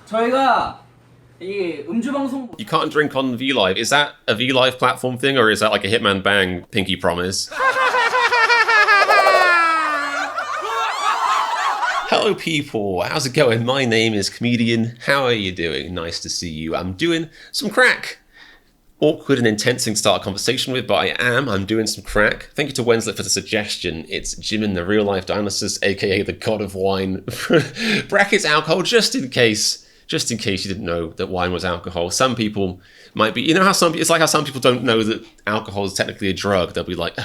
저희가 이 음주 방송. You can't drink on vlive. Is that a vlive platform thing, or is that like a Hitman Bang pinky promise? Hello people, how's it going? My name is Comedian. How are you doing? Nice to see you. I'm doing some crack. Awkward and intense thing to start a conversation with, but I'm doing some crack. Thank you to Wenslet for the suggestion. It's Jimin, the real life Dionysus, aka the god of wine. Brackets alcohol, just in case you didn't know that wine was alcohol. Some people might be, you know how it's like how some people don't know that alcohol is technically a drug. They'll be like,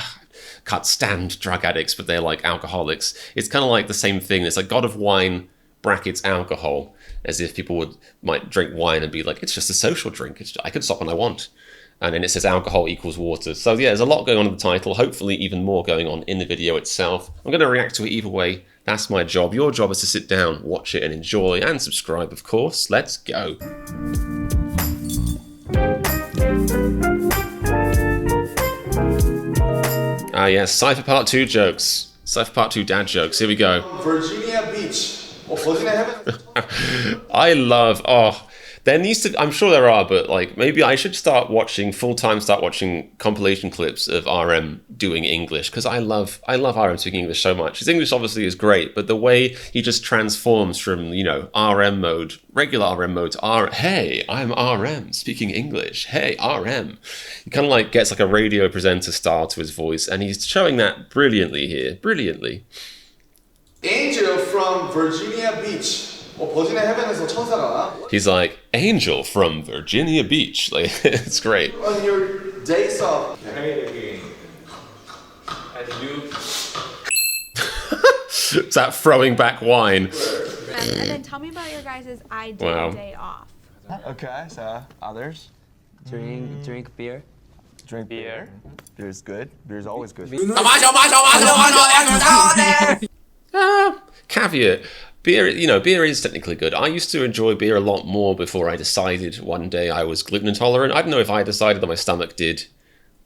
can't stand drug addicts, but they're like alcoholics. It's kind of like the same thing. It's like god of wine, brackets alcohol, as if people might drink wine and be like, it's just a social drink. I can stop when I want. And then it says alcohol equals water. So yeah, there's a lot going on in the title, hopefully even more going on in the video itself. I'm going to react to it either way. That's my job. Your job is to sit down, watch it and enjoy, and subscribe, of course. Let's go. Ah yes, Cypher Part 2 jokes. Cypher Part 2 dad jokes. Here we go. Virginia Beach. I love, there needs to, I'm sure there are, but like maybe I should start watching compilation clips of RM doing English, because I love RM speaking English so much. His English obviously is great, but the way he just transforms from, you know, RM mode, regular RM mode to hey, I'm RM speaking English. Hey, RM. He kind of like gets like a radio presenter style to his voice, and he's showing that brilliantly here. Brilliantly. Angel from Virginia Beach. 버지니아 해변에서 천사가. He's like, Angel from Virginia Beach. Like, it's great. On your days off. It's that throwing back wine. And then tell me about your guys' ideal day off. Okay, so others? Drink beer. Drink beer. Beer's good. Beer's always good. Caveat. Beer, you know, beer is technically good. I used to enjoy beer a lot more before I decided one day I was gluten intolerant. I don't know if I decided that my stomach did,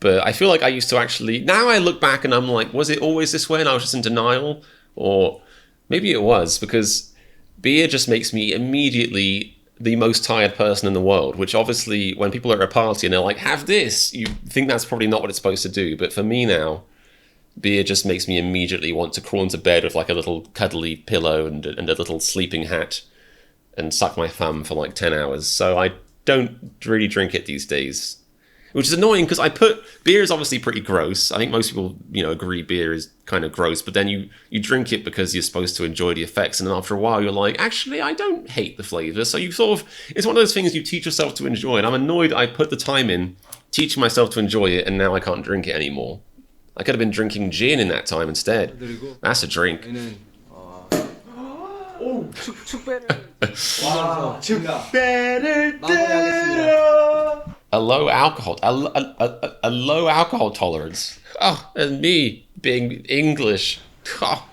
but I feel like I used to actually, now I look back and I'm like, was it always this way and I was just in denial? Or maybe it was, because beer just makes me immediately the most tired person in the world, which obviously when people are at a party and they're like, have this, you think that's probably not what it's supposed to do. But for me now, beer just makes me immediately want to crawl into bed with like a little cuddly pillow and a little sleeping hat and suck my thumb for like 10 hours. So I don't really drink it these days, which is annoying because beer is obviously pretty gross. I think most people, you know, agree beer is kind of gross, but then you drink it because you're supposed to enjoy the effects. And then after a while you're like, actually, I don't hate the flavor. So you sort of, it's one of those things you teach yourself to enjoy. And I'm annoyed I put the time in teaching myself to enjoy it and now I can't drink it anymore. I could have been drinking gin in that time instead. That's a drink. A low alcohol, a low alcohol tolerance. Oh, and me being English. Oh.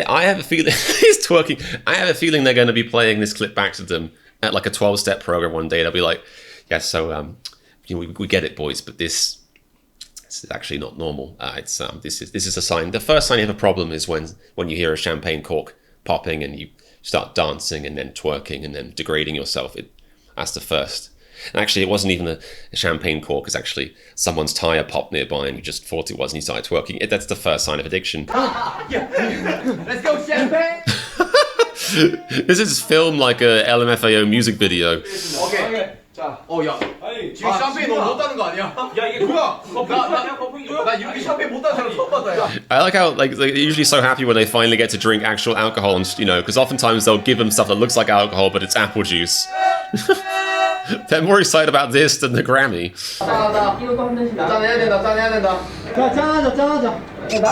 I have a feeling he's twerking. I have a feeling they're going to be playing this clip back to them at like a 12-step program one day. They'll be like, yeah, so you know, we get it, boys, but this is actually not normal. This is a sign. The first sign you have a problem is when you hear a champagne cork popping and you start dancing and then twerking and then degrading yourself. That's the first. And actually, it wasn't even a champagne cork. It's actually someone's tire popped nearby and you just thought it was and you started twerking. That's the first sign of addiction. Let's go champagne. This is filmed like a LMFAO music video. 오케이. 자, 야. 아니, 지금 샴페인 너무 못 따는 거 아니야? 야, 이게 뭐야? 나 이렇게 샴페인 못 따는 사람 처음 봤다, 야. I like how like they're usually so happy when they finally get to drink actual alcohol, and you know, because oftentimes they'll give them stuff that looks like alcohol, but it's apple juice. They're more excited about this than the Grammy. 짠해야 된다. 자, 짠하자.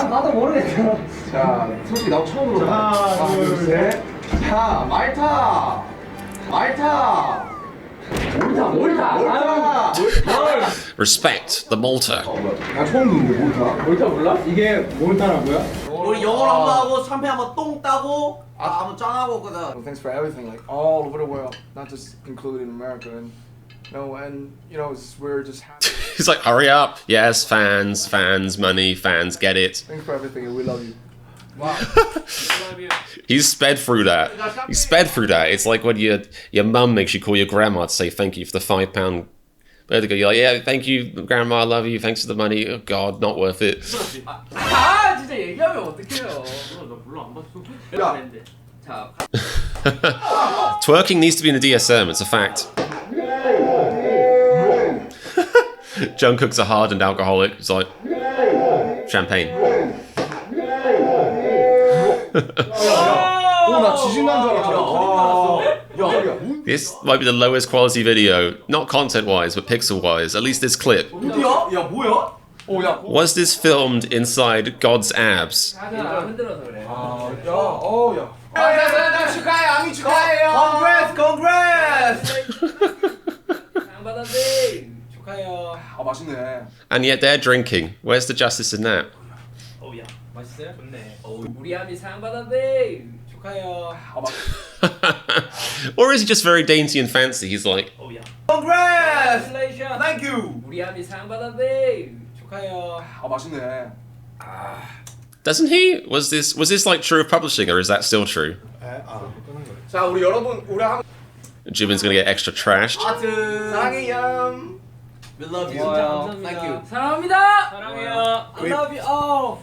나도 모르겠어. 자, 솔직히 나도 처음으로. 하나, 둘, 셋. 자, 말타. Respect the Malta. 나 처음 듣는데 몰타 몰라? 이게 몰타라고요? 우리 영어로 한번 하고 샴페인 한번 똥 따고 한번 짠하고 그다음. Thanks for everything, like all over the world, not just included in America, and you know, it's, we're just happy. He's like, hurry up. Yes, fans, money, fans, get it. Thanks for everything and we love you. He's sped through that. He's sped through that. It's like when your mum makes you call your grandma to say thank you for the £5. You're like, yeah, thank you, grandma, I love you, thanks for the money. Oh God, not worth it. 진짜 얘기하면 어떡해요. 너 별로 안 봤어. 그랬는데. 자. Twerking needs to be in a DSM, it's a fact. Jungkook's a hardened alcoholic. It's like, champagne. 나 지진 난 줄 알았잖아. This might be the lowest quality video, not content-wise, but pixel-wise. At least this clip. 어디야? 야 뭐야? Was this filmed inside God's abs? 흔들어서 그래. 야 축하해, 아미 축하해요. Congrats. 상 받았네. 축하해요. 아 맛있네. And yet they're drinking. Where's the justice in that? 어우야. 맛있어요? 좋네. 우리 아미 상 받았네. 축하해요. Or is he just very dainty and fancy? He's like, 어우야. Congrats. Congratulations. Thank you. 우리 아미 상 받았네. 축하해요. 아 맛있네. doesn't he? Was this like true of publishing, or is that still true? 자 우리 여러분 우리 한 Jimin's gonna get extra trashed. 사랑해요. We love you. 진짜 감사합니다. Thank you. 사랑합니다. 사랑해요. I love you all.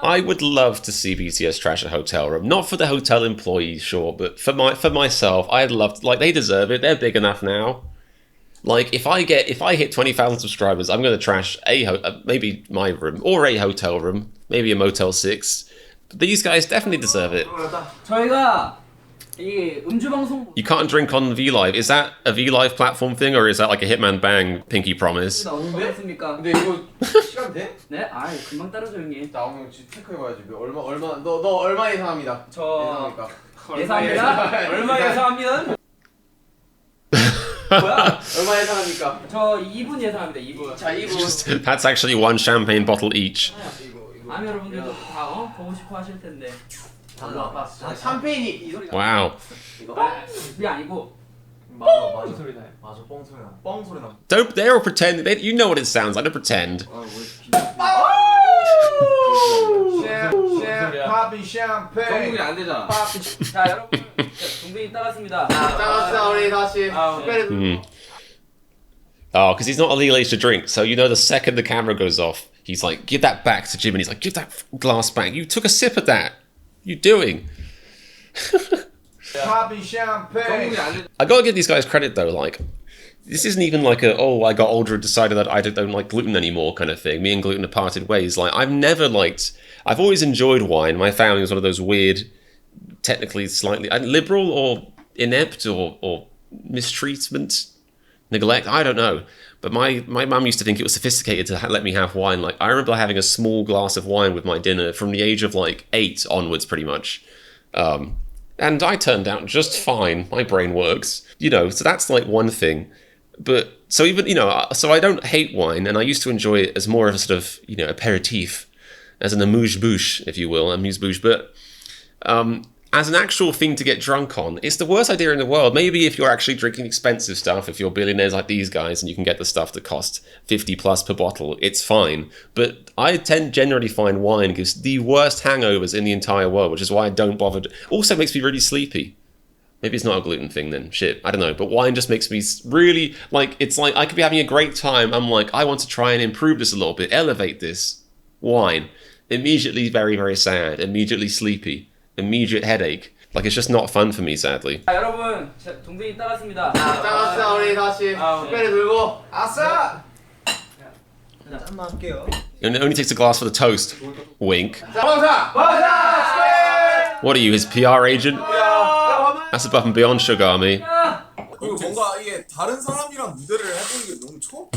I would love to see BTS trash a hotel room. Not for the hotel employees, sure, but for myself, I'd love to, like, they deserve it. They're big enough now. Like, if I hit 20,000 subscribers, I'm gonna trash maybe my room or a hotel room, maybe a Motel 6. But these guys definitely deserve it. 저희가 이 음주 방송 You can't drink on vlive. Is that a vlive platform thing, or is that like a Hitman Bang pinky promise? 너무 그렇습니까? 근데 이거 시간 돼? 네, 아이 금방 따라줘 형님. 나 오늘 지금 체크해봐야지. 얼마 너 얼마 예상합니다. 저 예상합니까? 예상합니다. 얼마 예상합니다? 뭐야? 얼마 예상합니까? 저 2분 예상합니다. 2분. 자 2분. That's actually one champagne bottle each. 아미 여러분들도 다 보고 싶어 하실 텐데. 샴페인이 이 소리가. Wow. 그게 아니고 맞아 소리 나요. 맞아 뻥 소리 나. 뻥 소리 나. Don't they'll pretend. You know what it sounds like. Don't pretend. 파비 샴페인. 정국이 안 되잖아. 자 여러분, 동생이 따랐습니다. 따랐어 우리 다시. Oh, because he's not legally age to drink. So you know, the second the camera goes off, he's like, "Give that back to Jimin." He's like, "Give that glass back. You took a sip of that. You doing?" 파비 샴페인. I gotta give these guys credit though. Like, this isn't even like I got older and decided that I don't like gluten anymore kind of thing. Me and gluten have parted ways. Like, I've always enjoyed wine. My family was one of those weird, technically slightly liberal or inept or mistreatment, neglect. I don't know. But my mum used to think it was sophisticated to let me have wine. Like, I remember having a small glass of wine with my dinner from the age of like 8 onwards, pretty much. And I turned out just fine. My brain works, so that's like one thing. But so even, so I don't hate wine, and I used to enjoy it as more of a sort of, aperitif, as an amuse-bouche, if you will, amuse-bouche. But as an actual thing to get drunk on, it's the worst idea in the world. Maybe if you're actually drinking expensive stuff, if you're billionaires like these guys and you can get the stuff that cost 50 plus per bottle, it's fine. But I generally find wine gives the worst hangovers in the entire world, which is why I don't bother. Also makes me really sleepy. Maybe it's not a gluten thing then. Shit, I don't know. But wine just makes me really, it's like I could be having a great time. I'm like, I want to try and improve this a little bit, elevate this. Wine. Immediately very, very sad. Immediately sleepy. Immediate headache. Like, it's just not fun for me, sadly. 자 여러분, 동생이 따랐습니다. 따랐어 우리 다시. 스페리 들고. 아싸. 짠만 할게요. It only takes a glass for the toast. Wink. 버사. What are you, his PR agent? That's above and beyond Sugar Army. 그리고 뭔가 이게 다른 사람이랑 무대를 해보는 게 너무 처음.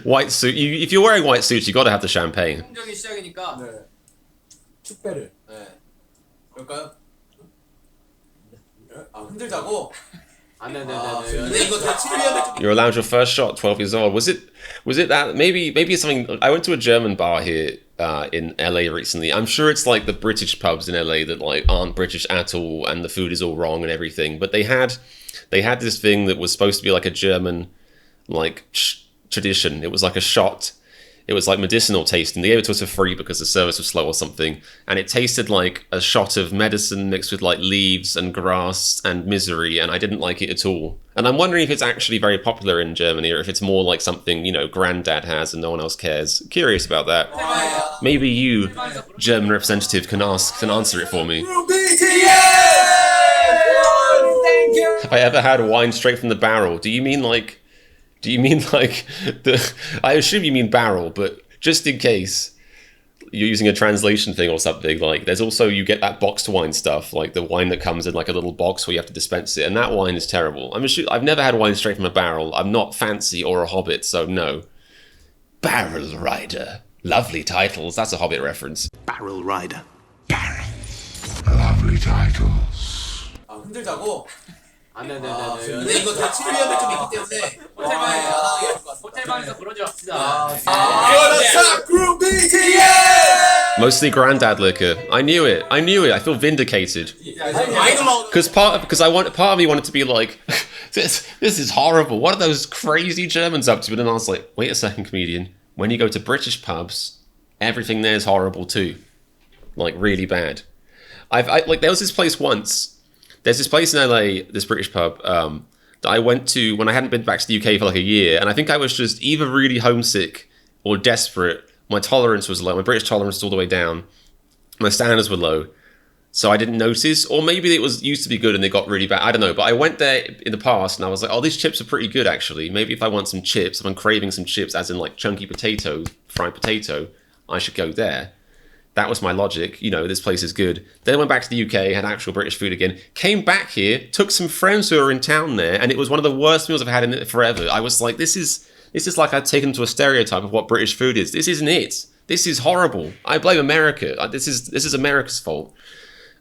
White suit. If you're wearing white suits, you got to have the champagne. 긍정의 시작이니까. 네. 축배를. 네. 그럴까요? 흔들자고. 근데 이거 다 치료해야 돼. You're allowed your first shot, 12 years old. Was it that maybe it's something? I went to a German bar here in LA recently. I'm sure it's like the British pubs in LA that like aren't British at all, and the food is all wrong and everything. But they had this thing that was supposed to be like a German like tradition. It was like a shot. It was like medicinal tasting. They gave it to us for free because the service was slow or something. And it tasted like a shot of medicine mixed with like leaves and grass and misery. And I didn't like it at all. And I'm wondering if it's actually very popular in Germany or if it's more like something, you know, granddad has and no one else cares. Curious about that. Maybe you, German representative, can answer it for me. Have I ever had wine straight from the barrel? Do you mean like the... I assume you mean barrel, but just in case you're using a translation thing or something, like there's also, you get that boxed wine stuff, like the wine that comes in like a little box where you have to dispense it, and that wine is terrible. I've never had wine straight from a barrel. I'm not fancy or a hobbit, so no. Barrel Rider. Lovely titles. That's a Hobbit reference. Barrel Rider. Lovely titles. 흔들자고. 안돼안돼 근데 이거 다칠 위험이 좀 있기 때문에 호텔방에서 그러지 맙시다. Mostly granddad liquor. I knew it. I feel vindicated. Because part of me wanted to be like, this is horrible. What are those crazy Germans up to? But then I was like, wait a second, comedian. When you go to British pubs, everything there is horrible too, like really bad. Like there was this place once. There's this place in LA, this British pub, that I went to when I hadn't been back to the UK for like a year, and I think I was just either really homesick or desperate. My tolerance was low. My British tolerance was all the way down. My standards were low, so I didn't notice. Or maybe it was used to be good and they got really bad. I don't know. But I went there in the past and I was like, oh, these chips are pretty good actually. Maybe if I want some chips, if I'm craving some chips, as in like chunky potato, fried potato, I should go there. That was my logic. You know, this place is good. Then I went back to the UK, had actual British food again. Came back here, took some friends who were in town there, and it was one of the worst meals I've had in it forever. I was like, this is like I'd taken to a stereotype of what British food is. This isn't it. This is horrible. I blame America. This is America's fault.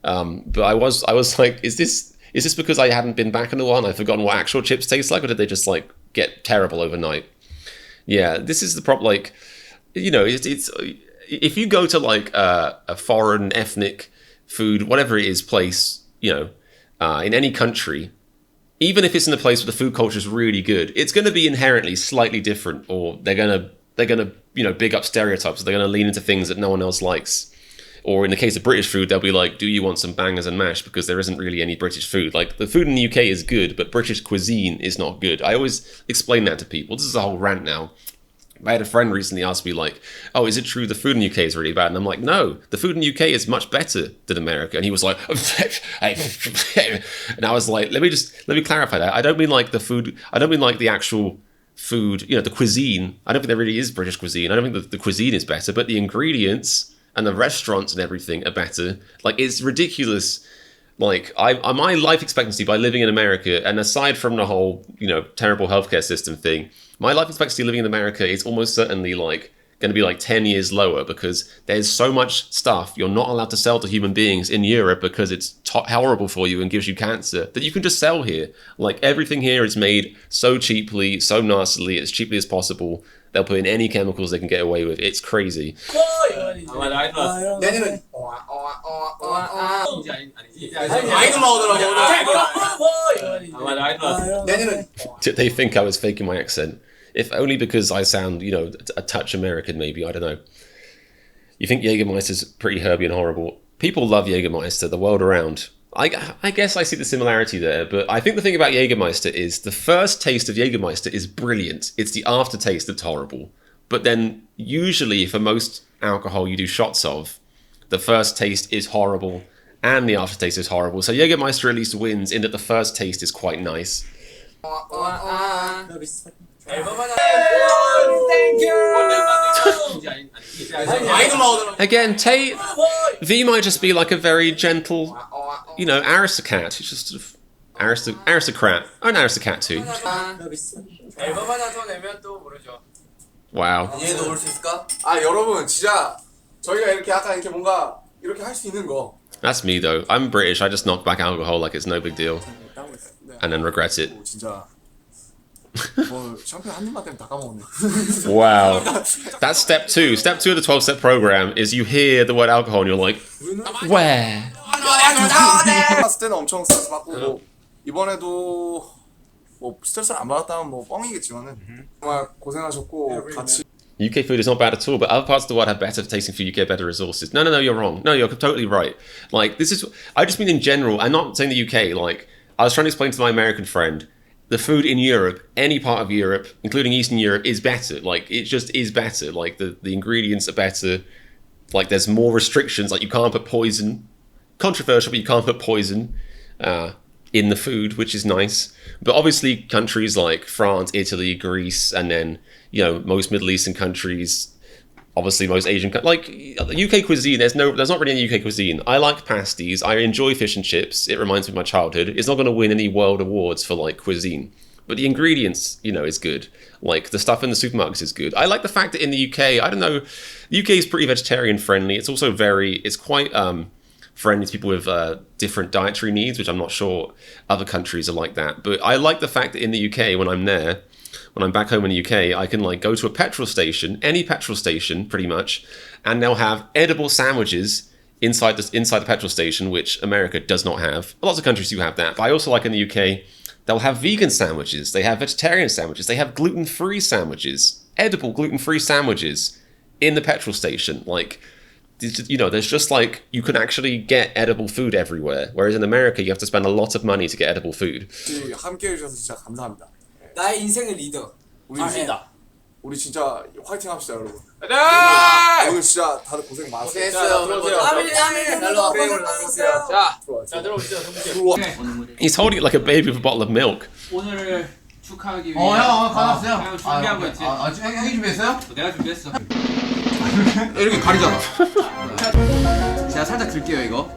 But I was like, is this because I hadn't been back in a while and I've forgotten what actual chips taste like, or did they just like get terrible overnight? Yeah, this is the problem. Like, you know, it's if you go to like a foreign ethnic food, whatever it is, place, you know, in any country, even if it's in a place where the food culture is really good, it's going to be inherently slightly different, or they're gonna you know, big up stereotypes. They're going to lean into things that no one else likes. Or in the case of British food, they'll be like, do you want some bangers and mash? Because there isn't really any British food. Like, the food in the UK is good, but British cuisine is not good. I always explain that to people. This is a whole rant now. I had a friend recently ask me like, oh, is it true the food in the UK is really bad? And I'm like, no, the food in the UK is much better than America. And he was like, and I was like, let me clarify that. I don't mean like the food, I don't mean like the actual food, you know, the cuisine. I don't think there really is British cuisine. I don't think the cuisine is better, but the ingredients and the restaurants and everything are better. Like, it's ridiculous. Like, my life expectancy by living in America, and aside from the whole, you know, terrible healthcare system thing, my life expectancy living in America is almost certainly like going to be like 10 years lower, because there's so much stuff you're not allowed to sell to human beings in Europe because it's horrible for you and gives you cancer, that you can just sell here. Like, everything here is made so cheaply, so nastily, as cheaply as possible. They'll put in any chemicals they can get away with. It's crazy. They think I was faking my accent. If only because I sound, you know, a touch American, maybe. I don't know. You think Jagermeister's pretty herby and horrible. People love Jagermeister the world around. I guess I see the similarity there, but I think the thing about Jagermeister is the first taste of Jagermeister is brilliant. It's the aftertaste that's horrible. But then, usually, for most alcohol you do shots of, the first taste is horrible and the aftertaste is horrible. So Jagermeister at least wins in that the first taste is quite nice. Again, V might just be like a very gentle, you know, aristocrat. He's just sort of aristocrat. I'm an aristocrat too. Wow. 얘도 올 수 있을까? 아, 여러분, 진짜 저희가 이렇게 약간 이렇게 뭔가 이렇게 할 수 있는 거. That's me though. I'm British. I just knock back alcohol like it's no big deal, and then regret it. 진짜 뭐 샴페인 한 입만 때문에 다 까먹었네. Wow. That's step two. Step two of the 12-step program is you hear the word alcohol and you're like, where? 봤을 때는 엄청 스트레스 받고 뭐 이번에도 뭐 스트레스를 안 받았다면 뭐 뻥이겠지만은 정말 고생하셨고 같이 UK food is not bad at all, but other parts of the world have better tasting food. You get better resources. No, you're wrong. No, you're totally right. Like, this is, I just mean in general. I'm not saying the UK. Like, I was trying to explain to my American friend, the food in Europe, any part of Europe, including Eastern Europe, is better. Like, it just is better. Like, the ingredients are better. Like, there's more restrictions. Like, you can't put poison. Controversial, but you can't put poison in the food, which is nice. But obviously, countries like France, Italy, Greece, and then, you know, most Middle Eastern countries, obviously most Asian, like UK cuisine, there's not really any UK cuisine. I like pasties. I enjoy fish and chips. It reminds me of my childhood. It's not going to win any world awards for like cuisine, but the ingredients, you know, is good. Like the stuff in the supermarkets is good. I like the fact that in the UK, I don't know, the UK is pretty vegetarian friendly. It's also it's quite friendly to people with different dietary needs, which I'm not sure other countries are like that. But I like the fact that in the UK, when I'm there, when I'm back home in the UK, I can like go to a petrol station, any petrol station pretty much, and they'll have edible sandwiches inside the petrol station, which America does not have. Lots of countries do have that, but I also like in the UK, they'll have vegan sandwiches, they have vegetarian sandwiches, they have gluten-free sandwiches, edible gluten-free sandwiches in the petrol station. Like, you know, there's just like, you can actually get edible food everywhere, whereas in America, you have to spend a lot of money to get edible food. 함께 해주셔서 진짜 감사합니다. 나의 인생의 리더. 우리 진짜 화이팅 합시다, 여러분. 네! 오늘 진짜 다들 고생 많았어요. 들어오세요. 들어오세요. 자, 들어오시죠. He's holding it like a baby with a bottle of milk. 오늘을 축하하기 위해. 형, 받았어요. 형 준비한 거 있지? 형이 준비했어요? 내가 준비했어. 이렇게 가리잖아. 제가 살짝 들게요, 이거.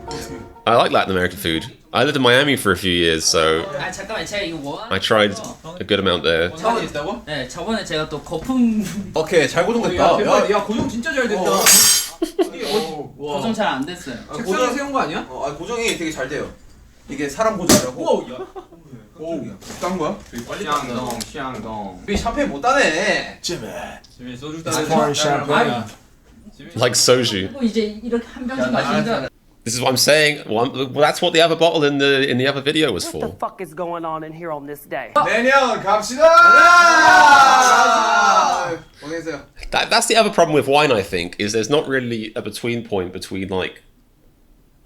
I like Latin American food. I lived in Miami for a few years, so 아 잠깐만 제가 이거 뭐? I tried a good amount there. 차원 있다고? 네 저번에 제가 또 거품. 오케이, 잘 고정됐다. 야, 고정 진짜 잘 됐다. 고정 잘 안 됐어요. 고정 세운 거 아니야? 고정이 되게 잘 돼요. 이게 사람 고정이라고. 오, 딴 거야? 시앙동. 우리 샴페인 못 따네. 지민 소주 따네. Like soju. 또 이제 이렇게 한 병씩 마시니까. This is what I'm saying. Well, that's what the other bottle in the other video was for. What the fuck is going on in here on this day? 내년 갑시다. 보내세요. That's the other problem with wine, I think, is there's not really a between point between like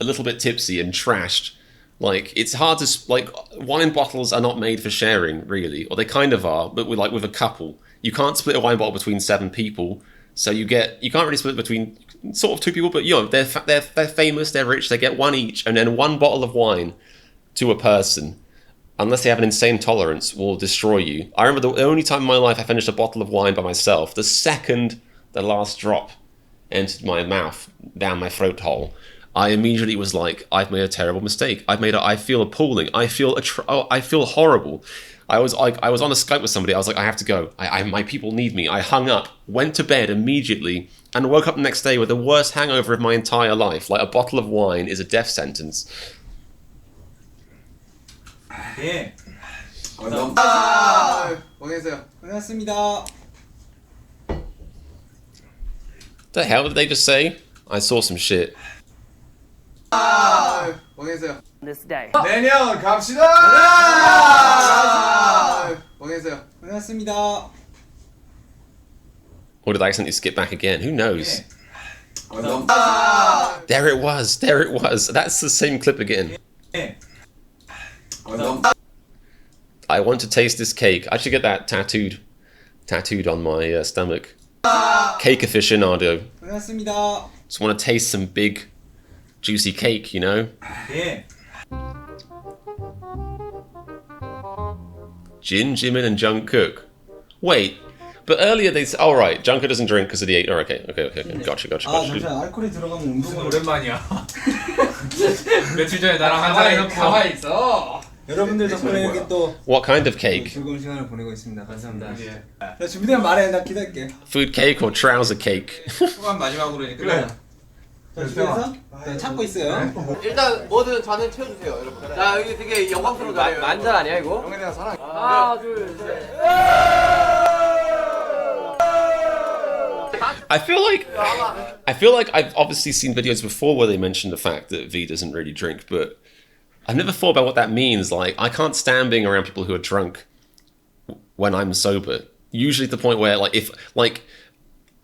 a little bit tipsy and trashed. Like, it's hard to like, wine bottles are not made for sharing, really, or they kind of are, but with a couple, you can't split a wine bottle between 7 people. So you can't really split between sort of 2 people, but you know, they're famous, they're rich, they get 1 each, and then 1 bottle of wine to a person, unless they have an insane tolerance, will destroy you. I remember the only time in my life I finished a bottle of wine by myself, the second the last drop entered my mouth, down my throat hole, I immediately was like, I've made a terrible mistake. I feel appalling. I feel horrible. I was on a Skype with somebody. I was like, I have to go. My people need me. I hung up, went to bed immediately, and woke up the next day with the worst hangover of my entire life. Like, a bottle of wine is a death sentence. 네. 보내세요. 고맙습니다. The hell did they just say? I saw some shit. 보내세요. This day. 내년 갑시다. 보내세요. 고맙습니다. Or did I accidentally skip back again? Who knows? There it was. That's the same clip again. I want to taste this cake. I should get that tattooed on my stomach. Cake aficionado. 고맙습니다. Just want to taste some big, juicy cake, you know? 네. Jin, Jimin, and Jungkook. Wait, but earlier they said, oh right, Jungkook doesn't drink because of the 8. Oh, okay. Gotcha. 알코올이 들어가면 운동을 오랜만이야. 며칠 전에 나랑 한잔 해놓고 가만히 있어. 여러분들 덕분에 이렇게 또 What kind of cake? 즐거운 시간을 보내고 있습니다. 감사합니다. 나 준비되면 말해. 나 기다릴게. Food cake or trouser cake? 후반 마지막으로 이제 끝나자. 참고 있어요. 일단 뭐든 잔을 채워주세요, 여러분. 자, 여기 되게 영광스러운 자리예요. 만잔 아니야 이거? 형에 대한 사랑. 하나 둘 셋. I feel like I've obviously seen videos before where they mention the fact that V doesn't really drink, but I've never thought about what that means. Like, I can't stand being around people who are drunk when I'm sober. Usually to the point where, like, if, like,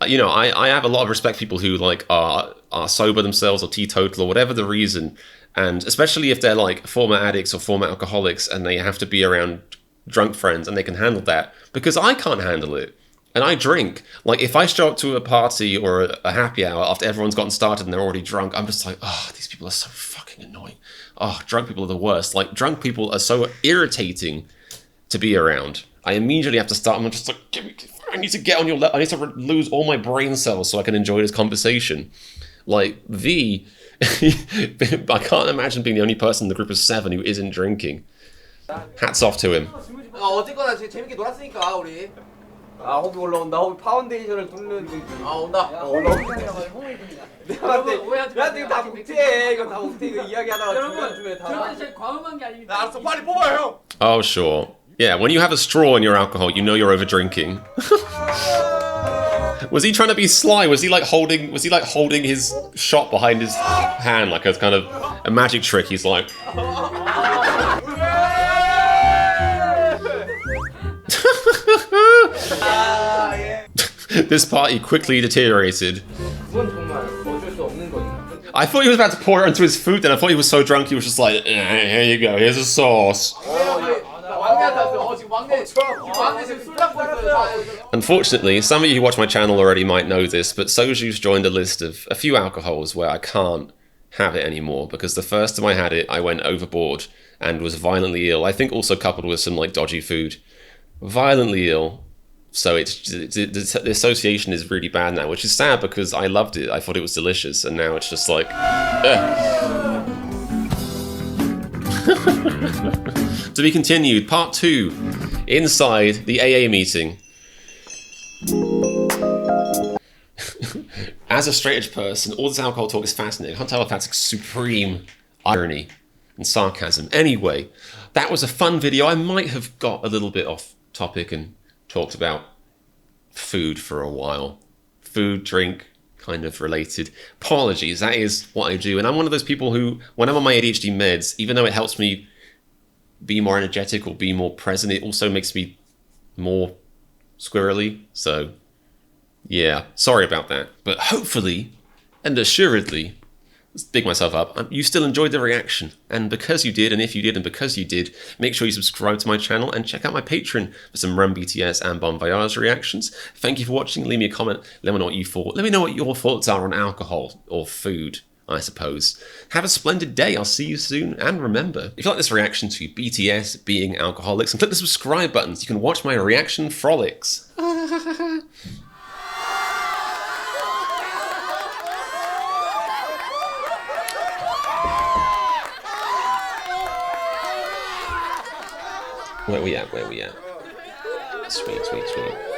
you know, I have a lot of respect for people who, like, are sober themselves or teetotal or whatever the reason. And especially if they're, like, former addicts or former alcoholics and they have to be around drunk friends and they can handle that. Because I can't handle it. And I drink. Like, if I show up to a party or a happy hour after everyone's gotten started and they're already drunk, I'm just like, oh, these people are so fucking annoying. Oh, drunk people are the worst. Like, drunk people are so irritating to be around. I immediately have to start. I'm just like, I need to get on your level. I need to lose all my brain cells so I can enjoy this conversation. Like, V, I can't imagine being the only person in the group of 7 who isn't drinking. Hats off to him. 어쨌거나 재밌게 놀았으니까 우리. 아 호비 올라온다. 호비 파운데이션을 뚫는. 아 온다. 올라온다. 내한테 이거 다 못해. 이거 다 못해. 이거 이야기하다가 여러분, 저한테 제일 과음한 게 아닙니다. 알았어, 빨리 뽑아요, 형. Oh, sure. Yeah, when you have a straw in your alcohol, you know you're over drinking. Was he trying to be sly? Was he like holding his shot behind his hand like a kind of a magic trick? He's like This party quickly deteriorated. I thought he was about to pour it onto his food, then I thought he was so drunk he was just like, here you go, here's a sauce. Unfortunately, some of you who watch my channel already might know this, but Soju's joined a list of a few alcohols where I can't have it anymore, because the first time I had it, I went overboard and was violently ill. I think also coupled with some like dodgy food. Violently ill. So the association is really bad now, which is sad because I loved it. I thought it was delicious, and now it's just like, To be continued, part 2, inside the AA meeting. As a straight edge person, all this alcohol talk is fascinating. I can't tell if that's supreme irony and sarcasm. Anyway, that was a fun video. I might have got a little bit off topic and talked about food for a while. Food, drink, kind of related. Apologies, that is what I do. And I'm one of those people who, when I'm on my ADHD meds, even though it helps me be more energetic or be more present, it also makes me more squirrely. So, yeah, sorry about that. But hopefully, and assuredly, let's dig myself up, you still enjoyed the reaction. And because you did, and if you did, and because you did, make sure you subscribe to my channel and check out my Patreon for some Run BTS and Bon Voyage reactions. Thank you for watching. Leave me a comment. Let me know what you thought. Let me know what your thoughts are on alcohol or food, I suppose. Have a splendid day. I'll see you soon. And remember, if you like this reaction to BTS being alcoholics, and click the subscribe button so you can watch my reaction frolics. Where we at? Sweet, sweet, sweet.